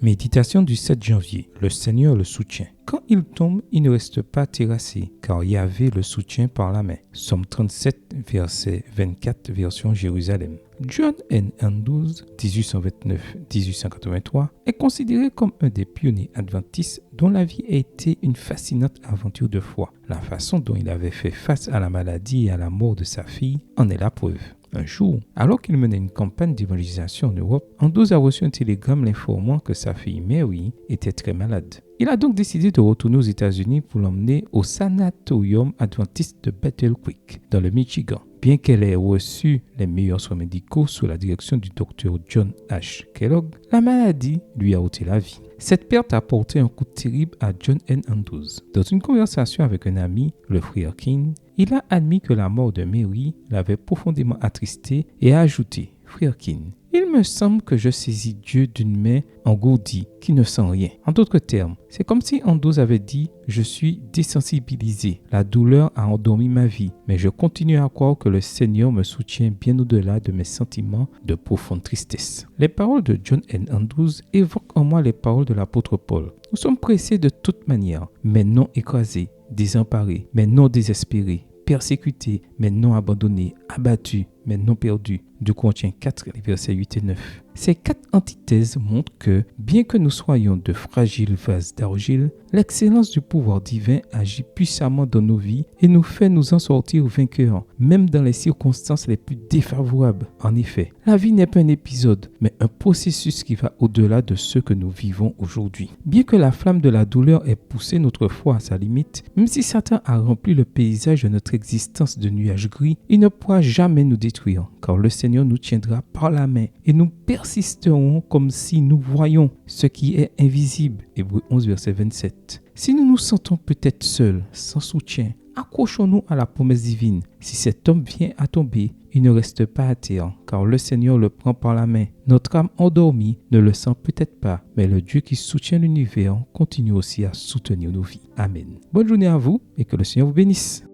Méditation du 7 janvier. Le Seigneur le soutient. Quand il tombe, il ne reste pas terrassé, car Yahvé le soutient par la main. Somme 37, verset 24, version Jérusalem. John N. Andrews, 1829-1883, est considéré comme un des pionniers adventistes dont la vie a été une fascinante aventure de foi. La façon dont il avait fait face à la maladie et à la mort de sa fille en est la preuve. Un jour, alors qu'il menait une campagne d'évangélisation en Europe, Andrews a reçu un télégramme l'informant que sa fille Mary était très malade. Il a donc décidé de retourner aux États-Unis pour l'emmener au sanatorium adventiste de Battle Creek, dans le Michigan. Bien qu'elle ait reçu les meilleurs soins médicaux sous la direction du docteur John H. Kellogg, la maladie lui a ôté la vie. Cette perte a porté un coup terrible à John N. Andrews. Dans une conversation avec un ami, le frère King, il a admis que la mort de Mary l'avait profondément attristé et a ajouté « Frère King, il me semble que je saisis Dieu d'une main engourdie qui ne sent rien. » En d'autres termes, c'est comme si Andrews avait dit « Je suis désensibilisé, la douleur a endormi ma vie, mais je continue à croire que le Seigneur me soutient bien au-delà de mes sentiments de profonde tristesse. » Les paroles de John N. Andrews évoquent en moi les paroles de l'apôtre Paul. Nous sommes pressés de toute manière, mais non écrasés, désemparés, mais non désespérés, persécutés, mais non abandonnés, abattus, mais non perdus. 2 Corinthiens 4, versets 8 et 9. Ces 4 antithèses montrent que, bien que nous soyons de fragiles vases d'argile, l'excellence du pouvoir divin agit puissamment dans nos vies et nous fait nous en sortir vainqueurs, même dans les circonstances les plus défavorables. En effet, la vie n'est pas un épisode, mais un processus qui va au-delà de ce que nous vivons aujourd'hui. Bien que la flamme de la douleur ait poussé notre foi à sa limite, même si Satan a rempli le paysage de notre existence de nuages gris, il ne pourra jamais nous détruire, car le Seigneur nous tiendra par la main et nous persisterons comme si nous voyons ce qui est invisible. Hébreux 11, verset 27. Si nous nous sentons peut-être seuls, sans soutien, accrochons-nous à la promesse divine. Si cet homme vient à tomber, il ne reste pas à terre, car le Seigneur le prend par la main. Notre âme endormie ne le sent peut-être pas, mais le Dieu qui soutient l'univers continue aussi à soutenir nos vies. Amen. Bonne journée à vous et que le Seigneur vous bénisse.